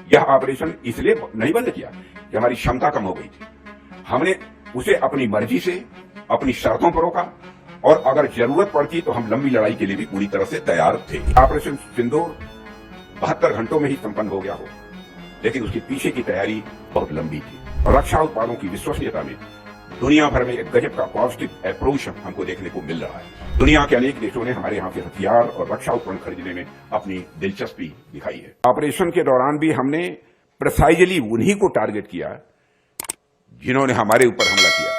यह ऑपरेशन इसलिए नहीं बंद किया कि हमारी क्षमता कम हो गई थी। हमने उसे अपनी मर्जी से, अपनी शर्तों पर रोका और अगर जरूरत पड़ती तो हम लंबी लड़ाई के लिए भी पूरी तरह से तैयार थे। ऑपरेशन सिंदूर 72 घंटों में ही संपन्न हो गया हो, लेकिन उसके पीछे की तैयारी बहुत लंबी थी। रक्षा उत्पादों की विश्वसनीयता में दुनिया भर में एक गजब का पॉजिटिव अप्रोच हमको देखने को मिल रहा है। दुनिया के अनेक देशों ने हमारे यहाँ से हथियार और रक्षा उपकरण खरीदने में अपनी दिलचस्पी दिखाई है। ऑपरेशन के दौरान भी हमने प्रिसाइजली उन्हीं को टारगेट किया जिन्होंने हमारे ऊपर हमला किया था।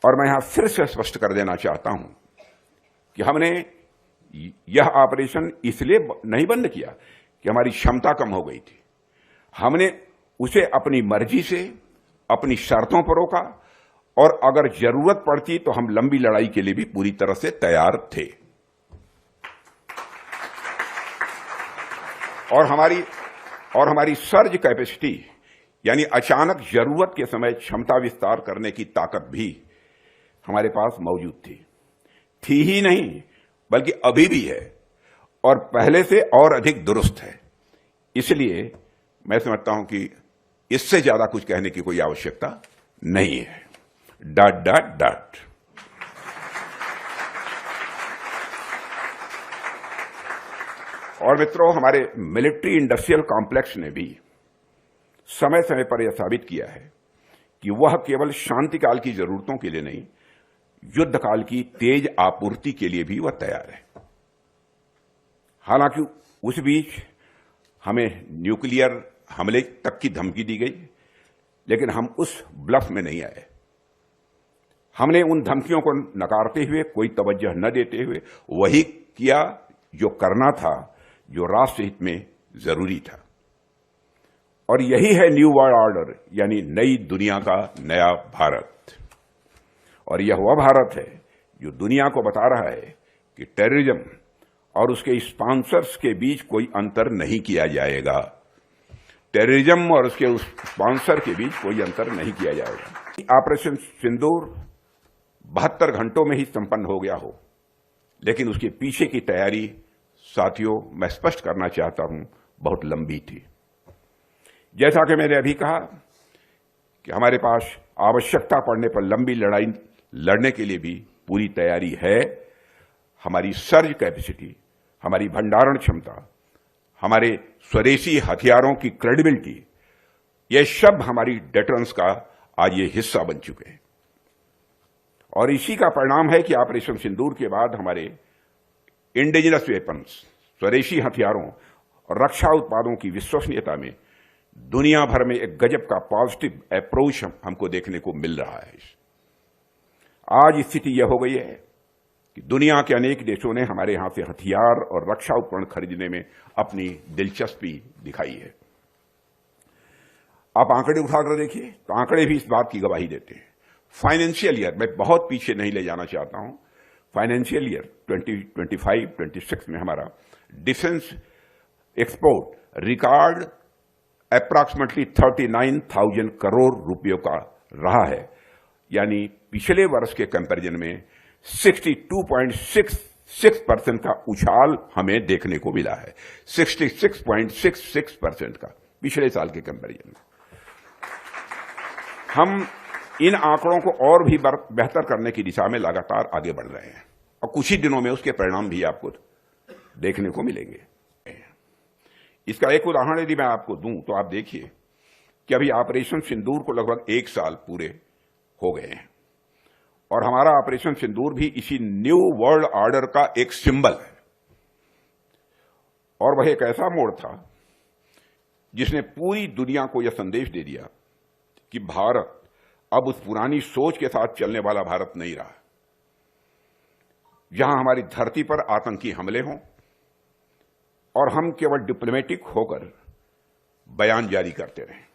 और मैं यहां फिर से स्पष्ट कर देना चाहता हूं कि हमने यह ऑपरेशन इसलिए नहीं बंद किया कि हमारी क्षमता कम हो गई थी। हमने उसे अपनी मर्जी से, अपनी शर्तों पर रोका और अगर जरूरत पड़ती तो हम लंबी लड़ाई के लिए भी पूरी तरह से तैयार थे। और हमारी सर्ज कैपेसिटी यानी अचानक जरूरत के समय क्षमता विस्तार करने की ताकत भी हमारे पास मौजूद थी ही नहीं बल्कि अभी भी है और पहले से और अधिक दुरुस्त है। इसलिए मैं समझता हूं कि इससे ज्यादा कुछ कहने की कोई आवश्यकता नहीं है। ... और मित्रों, हमारे मिलिट्री इंडस्ट्रियल कॉम्प्लेक्स ने भी समय समय पर यह साबित किया है कि वह केवल शांतिकाल की जरूरतों के लिए नहीं, युद्धकाल की तेज आपूर्ति के लिए भी वह तैयार है। हालांकि उस बीच हमें न्यूक्लियर हमले तक की धमकी दी गई, लेकिन हम उस ब्लफ में नहीं आए। हमने उन धमकियों को नकारते हुए, कोई तवज्जो न देते हुए वही किया जो करना था, जो राष्ट्र हित में जरूरी था। और यही है न्यू वर्ल्ड ऑर्डर यानी नई दुनिया का नया भारत। और यह वह भारत है जो दुनिया को बता रहा है कि टेररिज्म और उसके स्पॉन्सर्स के बीच कोई अंतर नहीं किया जाएगा। टेररिज्म और उसके स्पॉन्सर के बीच कोई अंतर नहीं किया जाएगा। ऑपरेशन सिंदूर 72 घंटों में ही संपन्न हो गया हो, लेकिन उसके पीछे की तैयारी, साथियों, मैं स्पष्ट करना चाहता हूं, बहुत लंबी थी। जैसा कि मैंने अभी कहा कि हमारे पास आवश्यकता पड़ने पर लंबी लड़ाई लड़ने के लिए भी पूरी तैयारी है। हमारी सर्ज कैपेसिटी, हमारी भंडारण क्षमता, हमारे स्वदेशी हथियारों की क्रेडिबिलिटी, ये सब हमारी डेटरेंस का आज ये हिस्सा बन चुके हैं। और इसी का परिणाम है कि ऑपरेशन सिंदूर के बाद हमारे इंडिजिनस वेपन्स, स्वदेशी हथियारों और रक्षा उत्पादों की विश्वसनीयता में दुनिया भर में एक गजब का पॉजिटिव अप्रोच हमको देखने को मिल रहा है। आज स्थिति यह हो गई है कि दुनिया के अनेक देशों ने हमारे यहां से हथियार और रक्षा उपकरण खरीदने में अपनी दिलचस्पी दिखाई है। आप आंकड़े उठाकर देखिए तो आंकड़े भी इस बात की गवाही देते हैं। फाइनेंशियल ईयर, मैं बहुत पीछे नहीं ले जाना चाहता हूं, फाइनेंशियल ईयर 2025-26 में हमारा defence export record approximately 39,000 crore रुपयों का रहा है, यानी पिछले वर्ष के कंपैरिजन में 62.66% का उछाल हमें देखने को मिला है। 66.66% का पिछले साल के कंपैरिजन में। हम इन आंकड़ों को और भी बेहतर करने की दिशा में लगातार आगे बढ़ रहे हैं और कुछ ही दिनों में उसके परिणाम भी आपको देखने को मिलेंगे। इसका एक उदाहरण यदि मैं आपको दूं तो आप देखिए कि अभी ऑपरेशन सिंदूर को लगभग 1 साल पूरे हो गए हैं और हमारा ऑपरेशन सिंदूर भी इसी न्यू वर्ल्ड ऑर्डर का एक सिंबल है। और वह एक ऐसा मोड़ था जिसने पूरी दुनिया को यह संदेश दे दिया कि भारत अब उस पुरानी सोच के साथ चलने वाला भारत नहीं रहा, जहां हमारी धरती पर आतंकी हमले हों और हम केवल डिप्लोमेटिक होकर बयान जारी करते रहें।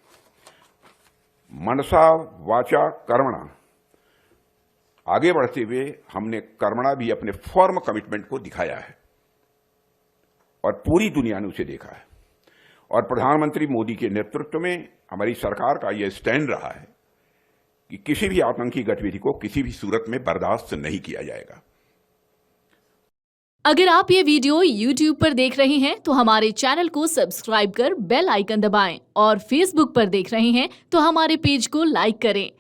मनसा वाचा कर्मणा, आगे बढ़ते हुए हमने कर्मणा भी अपने फर्म कमिटमेंट को दिखाया है और पूरी दुनिया ने उसे देखा है। और प्रधानमंत्री मोदी के नेतृत्व में हमारी सरकार का यह स्टैंड रहा है कि किसी भी आतंकी गतिविधि को किसी भी सूरत में बर्दाश्त नहीं किया जाएगा। अगर आप ये वीडियो YouTube पर देख रहे हैं तो हमारे चैनल को सब्सक्राइब कर बेल आइकन दबाएं और Facebook पर देख रहे हैं तो हमारे पेज को लाइक करें।